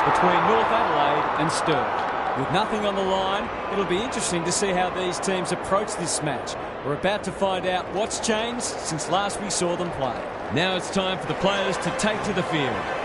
between North Adelaide and Sturt. With nothing on the line, it'll be interesting to see how these teams approach this match. We're about to find out what's changed since last we saw them play. Now it's time for the players to take to the field.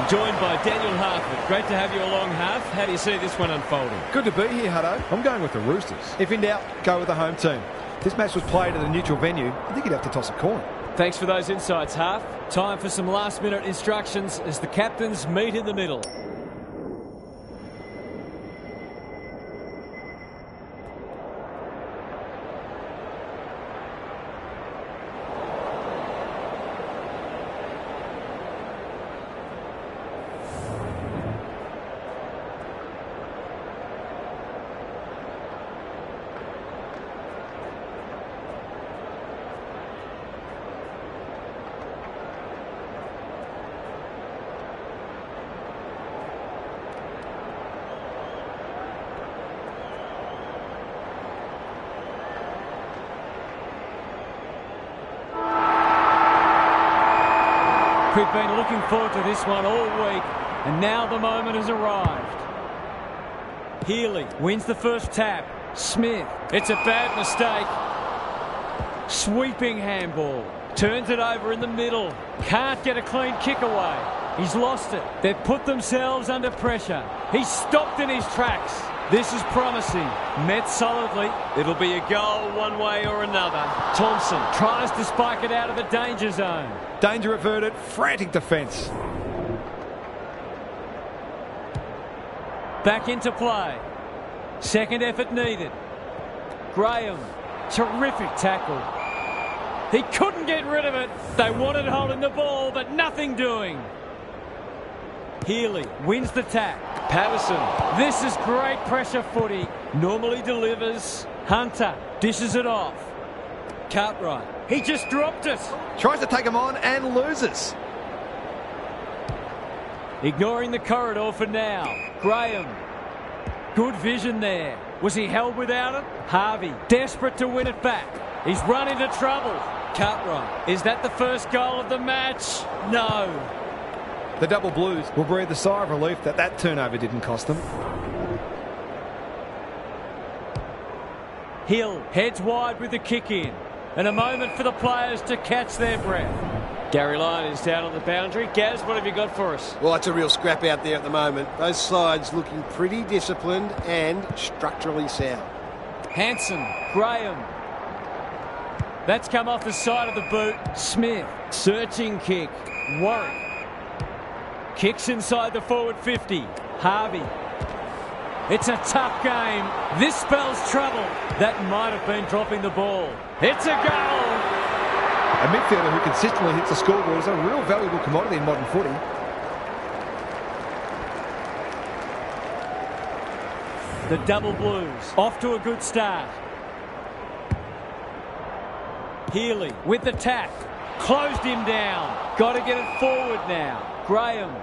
Joined by Daniel Hartford. Great to have you along, Harf. How do you see this one unfolding? Good to be here, Hutto. I'm going with the Roosters. If in doubt, go with the home team. This match was played at a neutral venue. I think you'd have to toss a coin. Thanks for those insights, Harf. Time for some last-minute instructions as the captains meet in the middle. We've been looking forward to this one all week, and now the moment has arrived. Healy wins the first tap. Smith, it's a bad mistake. Sweeping handball. Turns it over in the middle. Can't get a clean kick away. He's lost it. They've put themselves under pressure. He's stopped in his tracks. This is promising. Met solidly. It'll be a goal one way or another. Thompson tries to spike it out of the danger zone. Danger averted. Frantic defence. Back into play. Second effort needed. Graham. Terrific tackle. He couldn't get rid of it. They wanted holding the ball, but nothing doing. Healy wins the tap. Patterson. This is great pressure footy. Normally delivers. Hunter dishes it off. Cartwright. He just dropped it. Tries to take him on and loses. Ignoring the corridor for now. Graham. Good vision there. Was he held without it? Harvey. Desperate to win it back. He's run into trouble. Cartwright. Is that the first goal of the match? No. The double blues will breathe a sigh of relief that turnover didn't cost them. Hill heads wide with the kick in. And a moment for the players to catch their breath. Gary Lyon is down on the boundary. Gaz, what have you got for us? Well, it's a real scrap out there at the moment. Those sides looking pretty disciplined and structurally sound. Hanson, Graham. That's come off the side of the boot. Smith, searching kick. Warwick. Kicks inside the forward 50. Harvey. It's a tough game. This spells trouble. That might have been dropping the ball. It's a goal. A midfielder who consistently hits the scoreboard is a real valuable commodity in modern footy. The double blues off to a good start. Healy with the tap. Closed him down. Got to get it forward now. Graham.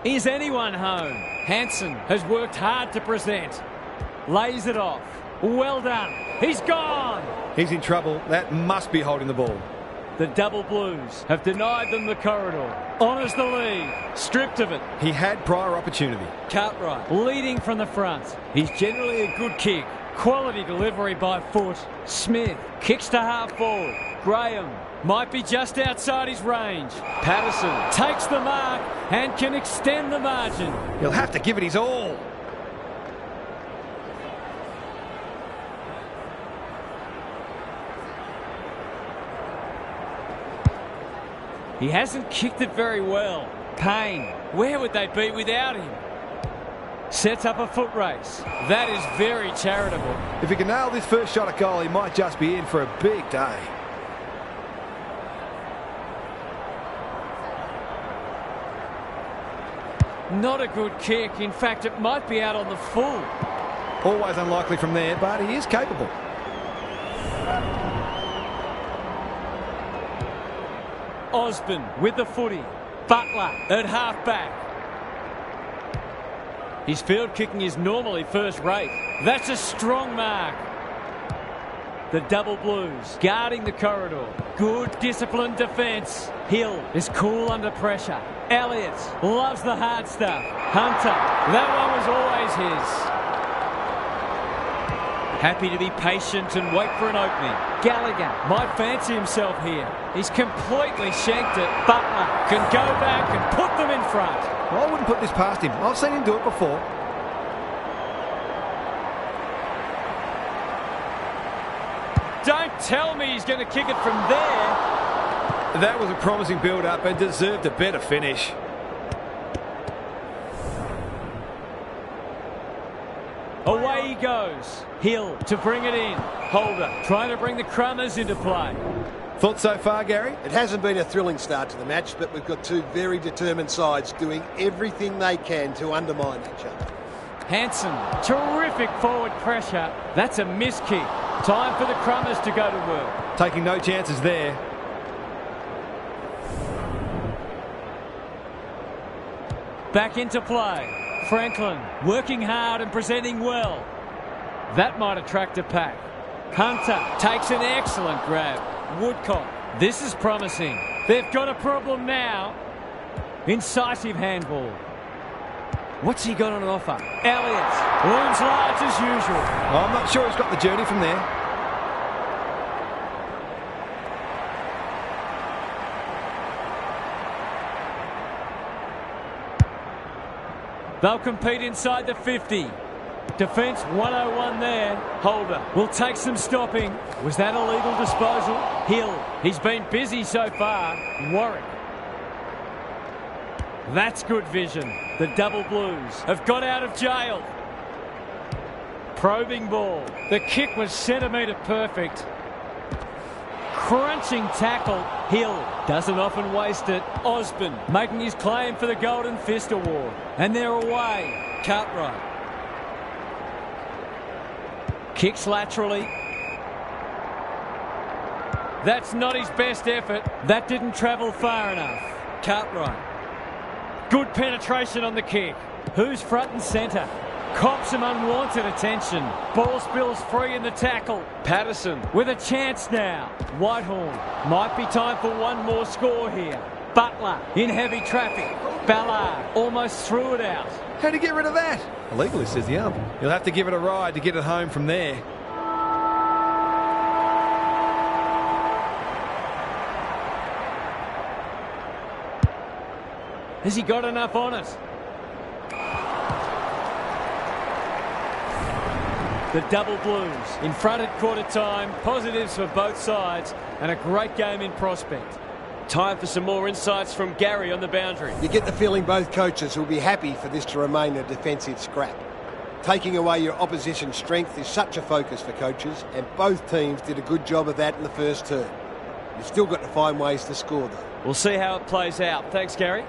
Is anyone home? Hanson has worked hard to present. Lays it off. Well done. He's gone. He's in trouble. That must be holding the ball. The double blues have denied them the corridor. Honours the lead. Stripped of it. He had prior opportunity. Cartwright leading from the front. He's generally a good kick. Quality delivery by foot. Smith kicks to half forward. Graham might be just outside his range. Patterson takes the mark and can extend the margin. He'll have to give it his all. He hasn't kicked it very well. Payne, where would they be without him? Sets up a foot race. That is very charitable. If he can nail this first shot at goal, he might just be in for a big day. Not a good kick. In fact, it might be out on the full. Always unlikely from there, but he is capable. Osborne with the footy. Butler at half-back. His field kicking is normally first rate. That's a strong mark. The double blues guarding the corridor. Good disciplined defence. Hill is cool under pressure. Elliott loves the hard stuff. Hunter, that one was always his. Happy to be patient and wait for an opening. Gallagher might fancy himself here. He's completely shanked it. Butler can go back and put them in front. Well, I wouldn't put this past him. I've seen him do it before. Don't tell me he's going to kick it from there. That was a promising build-up and deserved a better finish. Away he goes. Hill to bring it in. Holder trying to bring the Crummers into play. Thoughts so far, Gary? It hasn't been a thrilling start to the match, but we've got two very determined sides doing everything they can to undermine each other. Hanson, terrific forward pressure. That's a miss kick. Time for the Crummers to go to work. Taking no chances there. Back into play. Franklin working hard and presenting well. That might attract a pack. Hunter takes an excellent grab. Woodcock, this is promising. They've got a problem now. Incisive handball. What's he got on offer? Elliott looms large as usual. Well, I'm not sure he's got the journey from there. They'll compete inside the 50. Defence 101 there. Holder will take some stopping. Was that a legal disposal? Hill, he's been busy so far. Warwick. That's good vision. The double blues have got out of jail. Probing ball. The kick was centimetre perfect. Crunching tackle. Hill doesn't often waste it. Osborne making his claim for the Golden Fist Award. And they're away. Cartwright. Kicks laterally. That's not his best effort. That didn't travel far enough. Cartwright. Good penetration on the kick. Who's front and centre? Cops some unwanted attention. Ball spills free in the tackle. Patterson with a chance now. Whitehorn. Might be time for one more score here. Butler in heavy traffic. Ballard almost threw it out. How to get rid of that? Illegally, says the ump. You'll have to give it a ride to get it home from there. Has he got enough on it? The double blues in front at quarter time. Positives for both sides and a great game in prospect. Time for some more insights from Gary on the boundary. You get the feeling both coaches will be happy for this to remain a defensive scrap. Taking away your opposition's strength is such a focus for coaches, and both teams did a good job of that in the first term. You've still got to find ways to score, though. We'll see how it plays out. Thanks, Gary.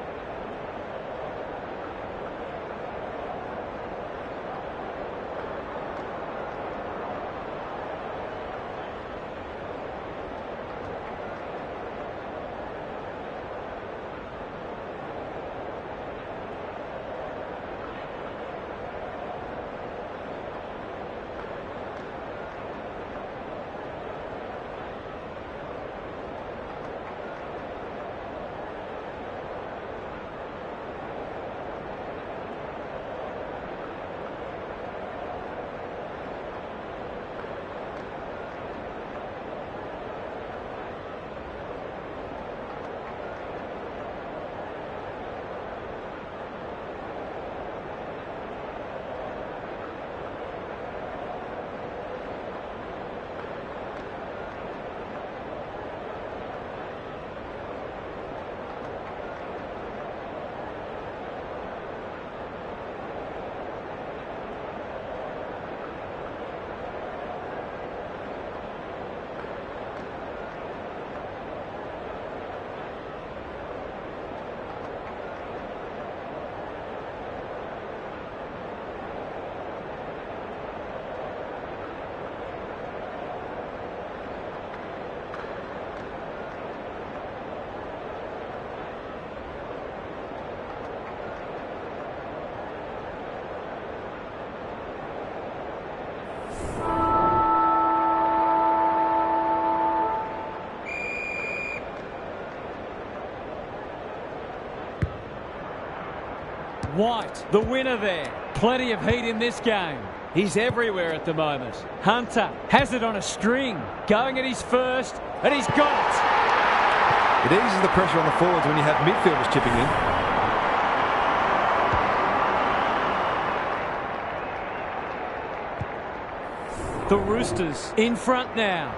White, the winner there. Plenty of heat in this game. He's everywhere at the moment. Hunter has it on a string. Going at his first, and he's got it. It eases the pressure on the forwards when you have midfielders chipping in. The Roosters in front now.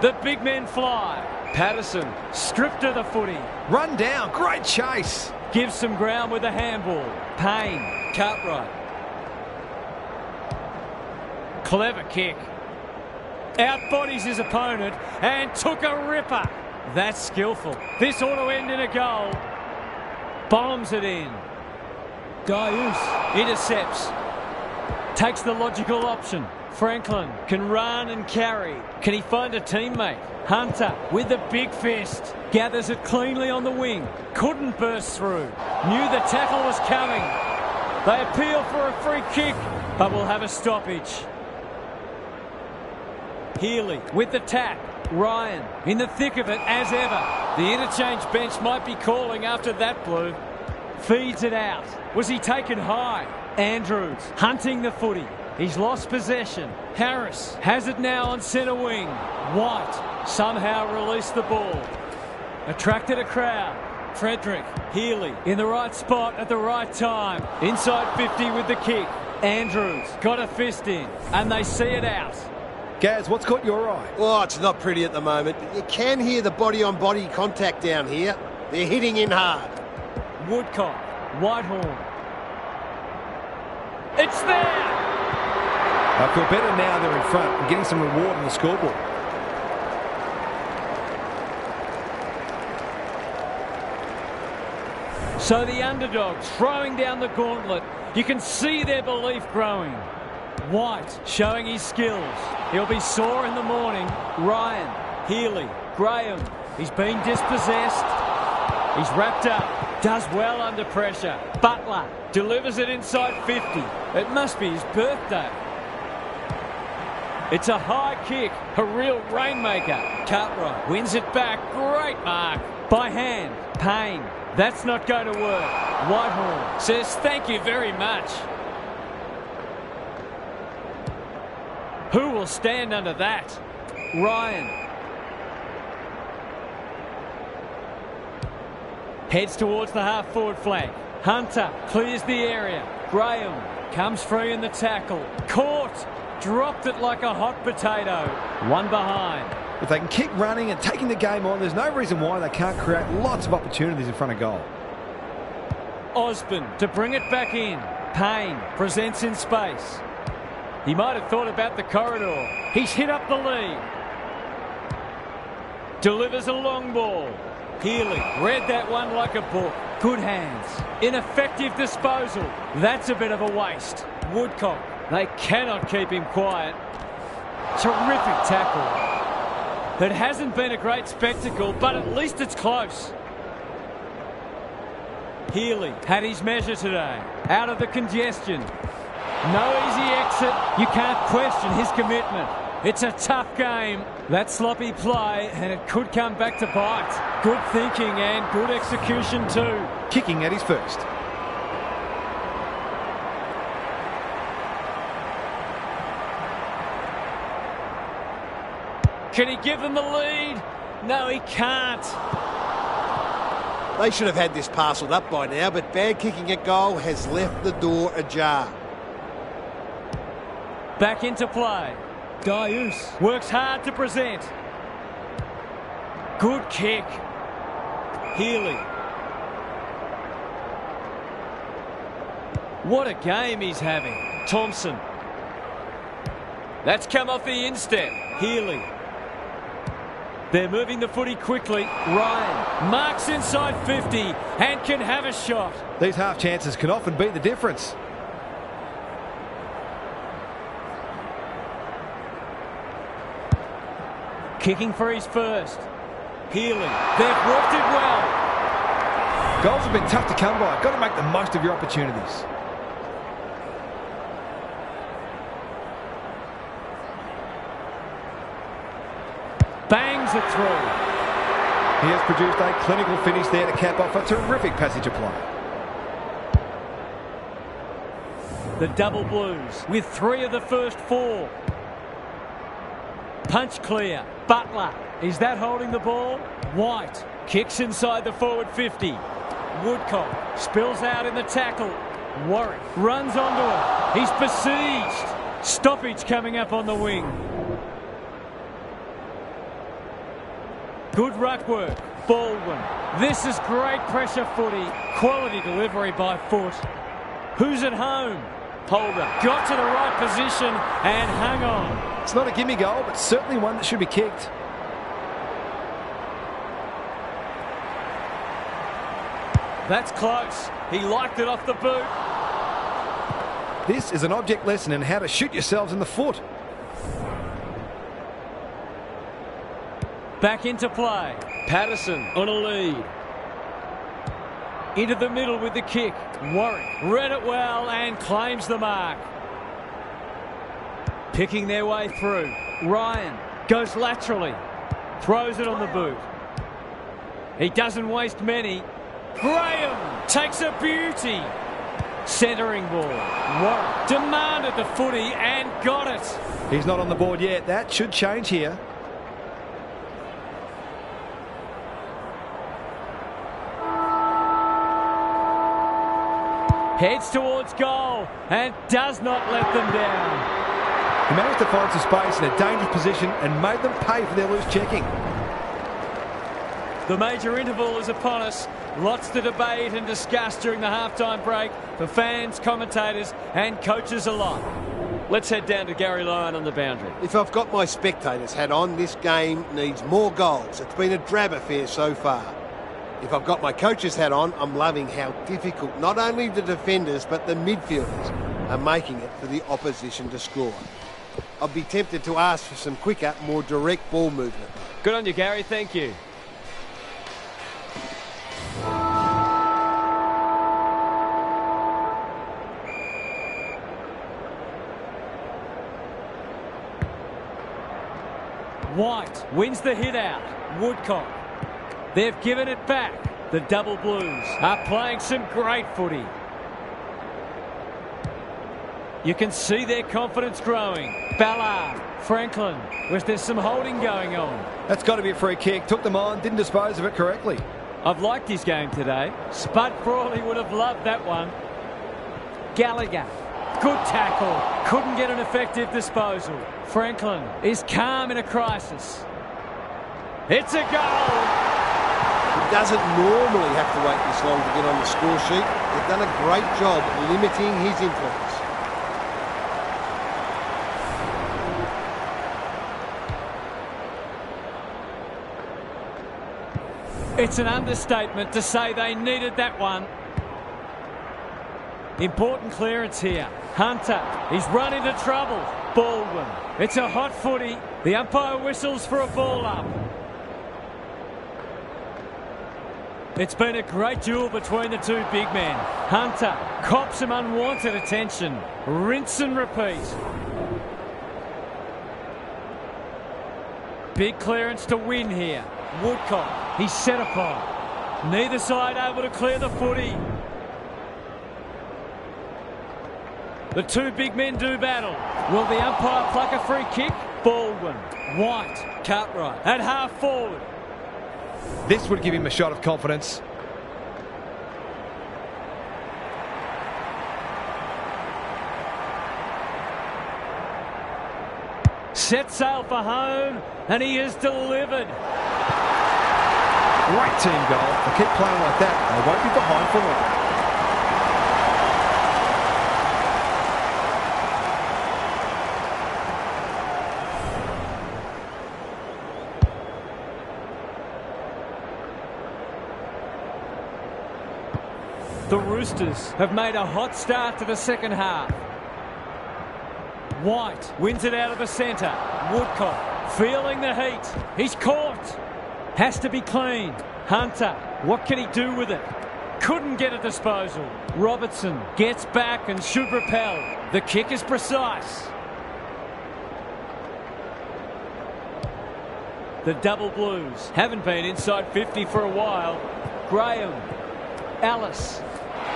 The big men fly. Patterson stripped of the footy. Run down, great chase. Gives some ground with a handball. Payne, Cartwright. Clever kick. Outbodies his opponent and took a ripper. That's skillful. This ought to end in a goal. Bombs it in. Dayus intercepts. Takes the logical option. Franklin can run and carry. Can he find a teammate? Hunter with the big fist. Gathers it cleanly on the wing. Couldn't burst through. Knew the tackle was coming. They appeal for a free kick, but will have a stoppage. Healy with the tap. Ryan in the thick of it as ever. The interchange bench might be calling after that blue. Feeds it out. Was he taken high? Andrews hunting the footy. He's lost possession. Harris has it now on centre wing. White somehow released the ball. Attracted a crowd. Frederick, Healy in the right spot at the right time. Inside 50 with the kick. Andrews got a fist in and they see it out. Gaz, what's caught your eye? Oh, it's not pretty at the moment, but you can hear the body-on-body contact down here. They're hitting in hard. Woodcock, Whitehorn. It's there! I feel better now they're in front and getting some reward on the scoreboard. So the underdogs throwing down the gauntlet. You can see their belief growing. White showing his skills. He'll be sore in the morning. Ryan, Healy, Graham. He's been dispossessed. He's wrapped up. Does well under pressure. Butler delivers it inside 50. It must be his birthday. It's a high kick. A real rainmaker. Cartwright wins it back. Great mark. By hand. Payne. That's not going to work. Whitehorn says thank you very much. Who will stand under that? Ryan. Heads towards the half-forward flank. Hunter clears the area. Graham comes free in the tackle. Caught. Dropped it like a hot potato. One behind. If they can keep running and taking the game on, there's no reason why they can't create lots of opportunities in front of goal. Osborne to bring it back in. Payne presents in space. He might have thought about the corridor. He's hit up the lead. Delivers a long ball. Healy read that one like a book. Good hands. Ineffective disposal. That's a bit of a waste. Woodcock. They cannot keep him quiet. Terrific tackle. It hasn't been a great spectacle, but at least it's close. Healy had his measure today. Out of the congestion. No easy exit. You can't question his commitment. It's a tough game. That sloppy play, and it could come back to bite. Good thinking and good execution too. Kicking at his first. Can he give them the lead? No, he can't. They should have had this parcelled up by now, but bad kicking at goal has left the door ajar. Back into play. Dayus works hard to present. Good kick. Healy. What a game he's having. Thompson. That's come off the instep. Healy. They're moving the footy quickly. Ryan marks inside 50 and can have a shot. These half chances can often be the difference. Kicking for his first. Healy. They've worked it well. Goals have been tough to come by. Got to make the most of your opportunities. Bangs it through. He has produced a clinical finish there to cap off a terrific passage of play. The double Blues with 3 of the first 4. Punch clear. Butler. Is that holding the ball? White kicks inside the forward 50. Woodcock spills out in the tackle. Warwick runs onto it. He's besieged. Stoppage coming up on the wing. Good ruck work. Baldwin. This is great pressure footy. Quality delivery by Foot. Who's at home? Holder got to the right position and hung on. It's not a gimme goal, but certainly one that should be kicked. That's close. He liked it off the boot. This is an object lesson in how to shoot yourselves in the foot. Back into play. Patterson on a lead. Into the middle with the kick. Warwick read it well and claims the mark. Picking their way through. Ryan goes laterally. Throws it on the boot. He doesn't waste many. Graham takes a beauty. Centering ball. Warwick demanded the footy and got it. He's not on the board yet. That should change here. Heads towards goal and does not let them down. He managed to find some space in a dangerous position and made them pay for their loose checking. The major interval is upon us. Lots to debate and discuss during the halftime break for fans, commentators and coaches alike. Let's head down to Gary Lyon on the boundary. If I've got my spectator's hat on, this game needs more goals. It's been a drab affair so far. If I've got my coach's hat on, I'm loving how difficult not only the defenders but the midfielders are making it for the opposition to score. I'd be tempted to ask for some quicker, more direct ball movement. Good on you, Gary. Thank you. White wins the hit out. Woodcock. They've given it back. The double Blues are playing some great footy. You can see their confidence growing. Ballard. Franklin. Was there some holding going on? That's got to be a free kick. Took them on, didn't dispose of it correctly. I've liked his game today. Spud Frawley would have loved that one. Gallagher. Good tackle. Couldn't get an effective disposal. Franklin is calm in a crisis. It's a goal. He doesn't normally have to wait this long to get on the score sheet. They've done a great job limiting his influence. It's an understatement to say they needed that one. Important clearance here. Hunter, he's run into trouble. Baldwin, it's a hot footy. The umpire whistles for a ball up. It's been a great duel between the two big men. Hunter cops some unwanted attention. Rinse and repeat. Big clearance to win here. Woodcock, he's set upon. Neither side able to clear the footy. The two big men do battle. Will the umpire pluck a free kick? Baldwin, White, Cartwright at half forward. This would give him a shot of confidence. Set sail for home, and he is delivered. Great team goal. They keep playing like that, they won't be behind for long. The Roosters have made a hot start to the second half. White wins it out of the centre. Woodcock feeling the heat. He's caught. Has to be clean. Hunter, what can he do with it? Couldn't get a disposal. Robertson gets back and should repel. The kick is precise. The double blues haven't been inside 50 for a while. Graham. Ellis.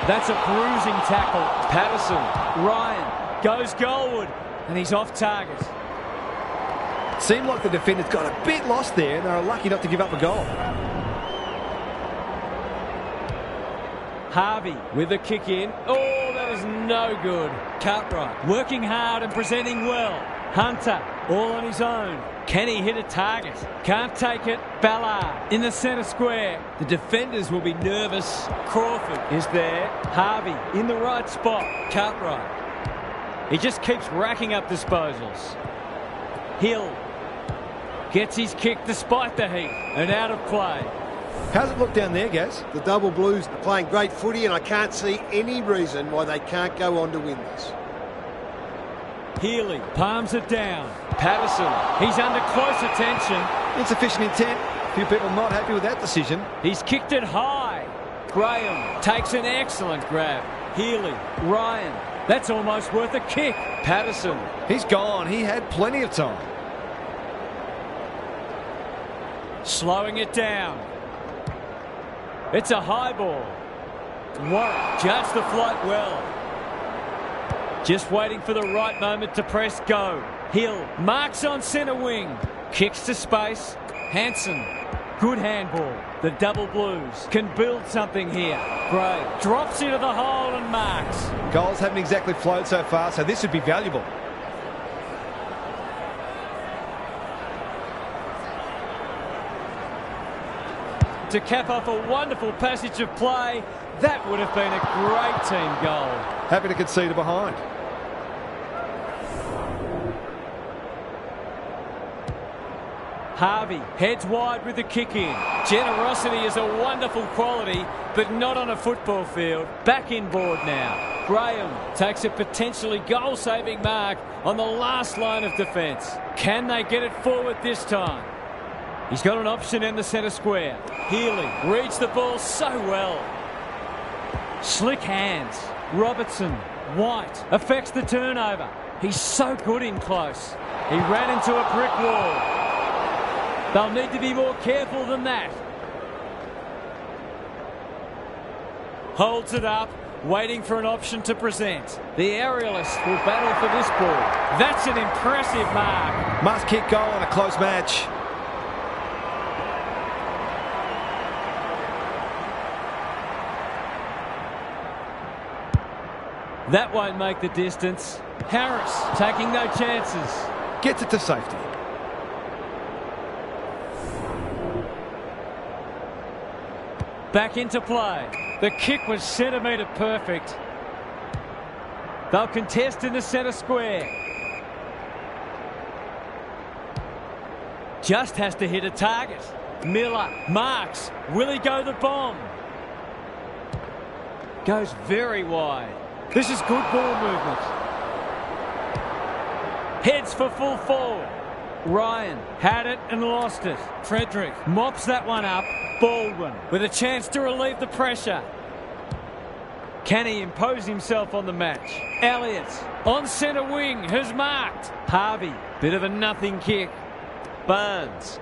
That's a bruising tackle. Patterson. Ryan goes goalward. And he's off target. Seemed like the defenders got a bit lost there and they were lucky not to give up a goal. Harvey with a kick in. Oh, that was no good. Cartwright working hard and presenting well. Hunter all on his own. Can he hit a target? Can't take it. Ballard in the centre square. The defenders will be nervous. Crawford is there. Harvey in the right spot. Cartwright. He just keeps racking up disposals. Hill gets his kick despite the heat and out of play. How's it look down there, Gaz? The double blues are playing great footy and I can't see any reason why they can't go on to win this. Healy palms it down. Patterson, he's under close attention. Insufficient intent. A few people not happy with that decision. He's kicked it high. Graham takes an excellent grab. Healy, Ryan, that's almost worth a kick. Patterson. He's gone. He had plenty of time. Slowing it down. It's a high ball. Warwick judged the flight well. Just waiting for the right moment to press go. Hill marks on centre wing. Kicks to space. Hanson. Good handball. The double blues can build something here. Gray drops into the hole and marks. Goals haven't exactly flowed so far, so this would be valuable. To cap off a wonderful passage of play, that would have been a great team goal. Happy to concede a behind. Harvey heads wide with the kick in. Generosity is a wonderful quality, but not on a football field. Back inboard now. Graham takes a potentially goal-saving mark on the last line of defence. Can they get it forward this time? He's got an option in the centre square. Healy reads the ball so well. Slick hands. Robertson. White affects the turnover. He's so good in close. He ran into a brick wall. They'll need to be more careful than that. Holds it up, waiting for an option to present. The aerialist will battle for this ball. That's an impressive mark. Must kick goal in a close match. That won't make the distance. Harris taking no chances. Gets it to safety. Back into play. The kick was centimetre perfect. They'll contest in the centre square. Just has to hit a target. Miller marks. Will he go the bomb? Goes very wide. This is good ball movement. Heads for full forward. Ryan had it and lost it. Frederick mops that one up. Baldwin with a chance to relieve the pressure. Can he impose himself on the match? Elliott on centre wing has marked. Harvey, bit of a nothing kick. Barnes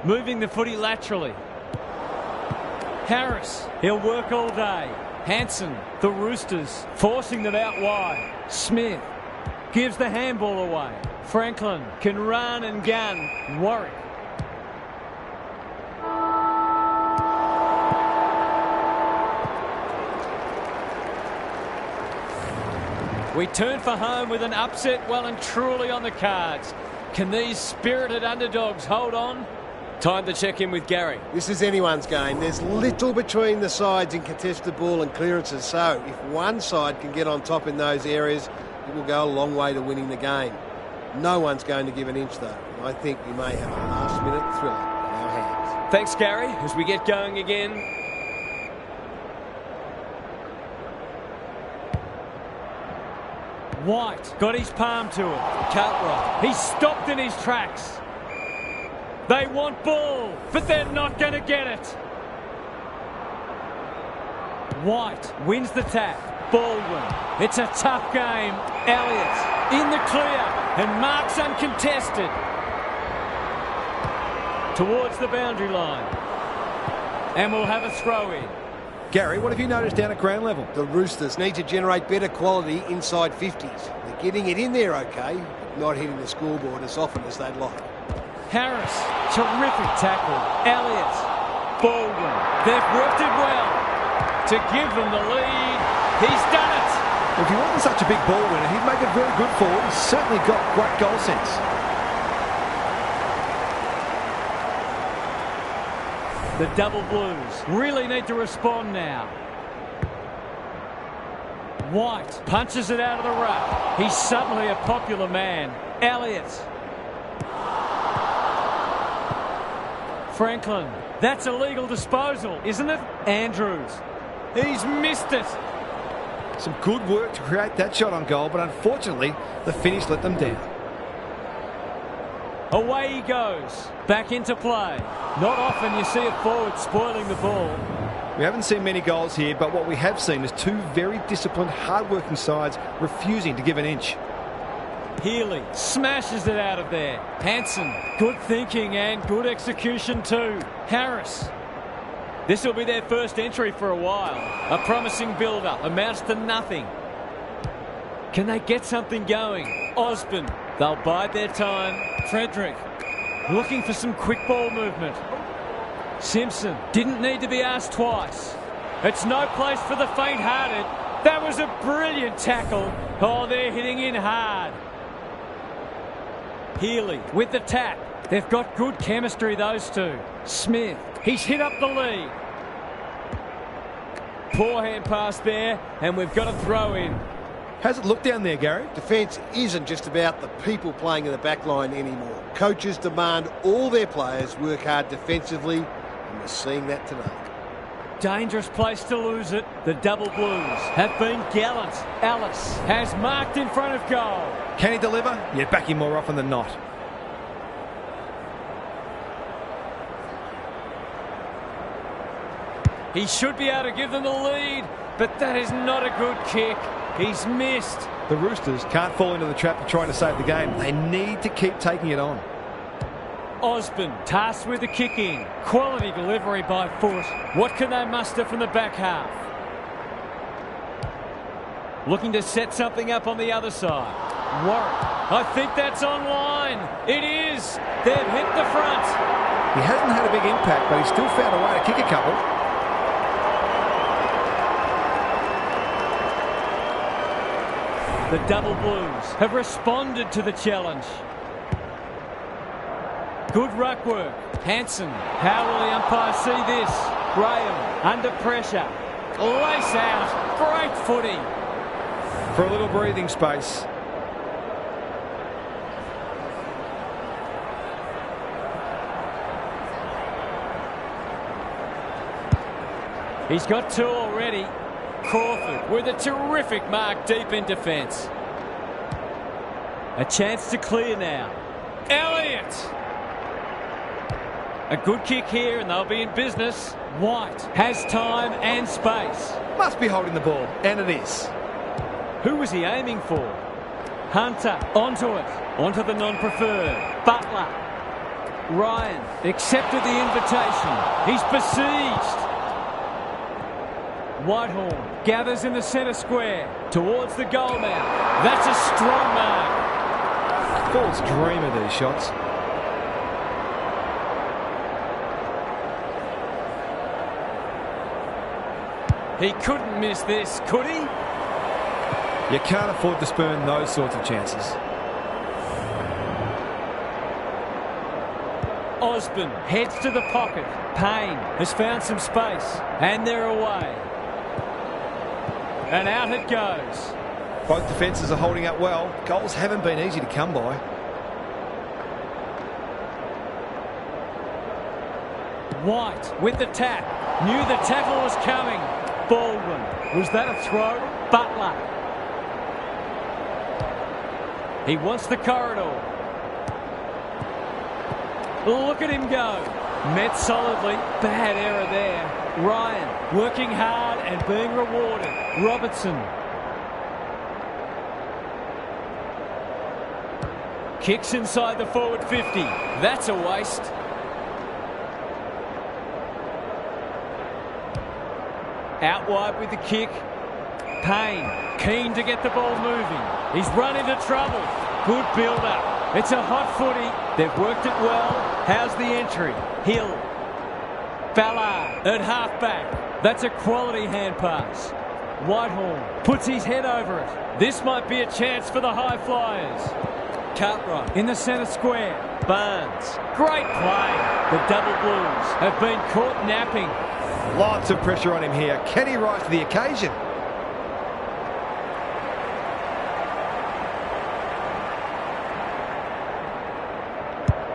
moving the footy laterally. Harris, he'll work all day. Hanson, the Roosters, forcing them out wide. Smith gives the handball away. Franklin can run and gun. Warwick. We turn for home with an upset well and truly on the cards. Can these spirited underdogs hold on? Time to check in with Gary. This is anyone's game. There's little between the sides in contested ball and clearances, so if one side can get on top in those areas, it will go a long way to winning the game. No one's going to give an inch, though. I think we may have a last-minute thriller in our hands. Thanks, Gary. As we get going again. White got his palm to it. Cartwright. He's stopped in his tracks. They want ball, but they're not going to get it. White wins the tap. Baldwin. It's a tough game. Elliott in the clear and marks uncontested. towards the boundary line. And we'll have a throw in. Gary, what have you noticed down at ground level? The Roosters need to generate better quality inside 50s. They're getting it in there okay, but not hitting the scoreboard as often as they'd like. Harris, terrific tackle. Elliott, Baldwin. They've worked it well to give them the lead. He's done it. If he wasn't such a big ball winner, he'd make it very good forward. He's certainly got great goal sense. The double blues really need to respond now. White punches it out of the ruck. He's suddenly a popular man. Elliott. Franklin. That's a legal disposal, isn't it? Andrews. He's missed it. Some good work to create that shot on goal, but unfortunately, the finish let them down. Away he goes. Back into play. Not often you see a forward spoiling the ball. We haven't seen many goals here, but what we have seen is two very disciplined, hard-working sides refusing to give an inch. Healy smashes it out of there. Hansen, good thinking and good execution too. Harris. This will be their first entry for a while. A promising build-up amounts to nothing. Can they get something going? Osborne. They'll bide their time. Frederick looking for some quick ball movement. Simpson didn't need to be asked twice. It's no place for the faint-hearted. That was a brilliant tackle. Oh, they're hitting in hard. Healy with the tap. They've got good chemistry, those two. Smith, he's hit up the lead. Poor hand pass there, and we've got a throw in. How's it look down there, Gary? Defence isn't just about the people playing in the back line anymore. Coaches demand all their players work hard defensively, and we're seeing that today. Dangerous place to lose it. The double blues have been gallant. Ellis has marked in front of goal. Can he deliver? Yeah, back him more often than not. He should be able to give them the lead, but that is not a good kick. He's missed. The Roosters can't fall into the trap of trying to save the game. They need to keep taking it on. Osborne tasked with the kick in. Quality delivery by foot. What can they muster from the back half? Looking to set something up on the other side. Warwick. I think that's online. It is. They've hit the front. He hasn't had a big impact, but he's still found a way to kick a couple. The double blues have responded to the challenge. Good ruck work. Hansen. How will the umpire see this? Graham under pressure. Lace out. Great footy. For a little breathing space. He's got two already. Crawford with a terrific mark deep in defence. A chance to clear now. Elliott! A good kick here and they'll be in business. White has time and space. Must be holding the ball, and it is. Who was he aiming for? Hunter onto it. Onto the non-preferred. Butler. Ryan accepted the invitation. He's besieged. Whitehorn gathers in the centre square towards the goal mouth. That's a strong mark. Forwards dream of these shots. He couldn't miss this, could he? You can't afford to spurn those sorts of chances. Osborne heads to the pocket. Payne has found some space. And they're away. And out it goes. Both defences are holding up well. Goals haven't been easy to come by. White with the tap. Knew the tackle was coming. Baldwin. Was that a throw? Butler. He wants the corridor. Look at him go. Met solidly. Bad error there. Ryan working hard and being rewarded. Robertson. Kicks inside the forward 50. That's a waste. Out wide with the kick. Payne, keen to get the ball moving. He's run into trouble. Good build-up. It's a hot footy. They've worked it well. How's the entry? Hill. Ballard at half-back. That's a quality hand pass. Whitehorn puts his head over it. This might be a chance for the high flyers. Cartwright in the centre square. Barnes. Great play. The double blues have been caught napping. Lots of pressure on him here. Can he rise to the occasion?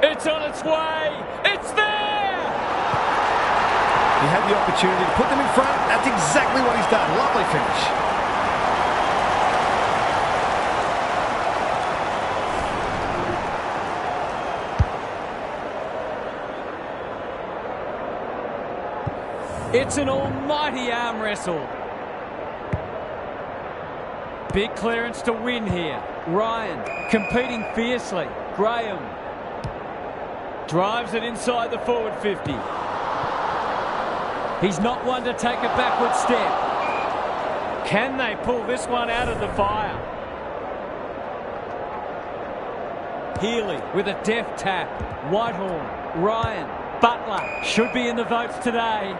It's on its way. It's there. He had the opportunity to put them in front. That's exactly what he's done. Lovely finish. It's an almighty arm wrestle. Big clearance to win here. Ryan competing fiercely. Graham drives it inside the forward 50. He's not one to take a backward step. Can they pull this one out of the fire? Healy with a deft tap. Whitehorn, Ryan, Butler should be in the votes today.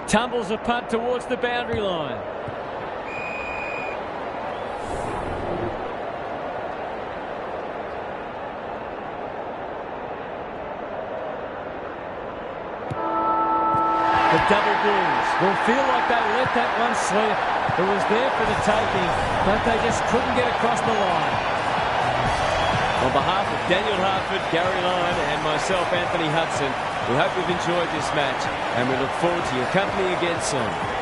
Tumbles a punt towards the boundary line. The double blues will feel like they let that one slip. It was there for the taking, but they just couldn't get across the line. On behalf of Daniel Hartford, Gary Lyon and myself, Anthony Hudson, we hope you've enjoyed this match and we look forward to your company again soon.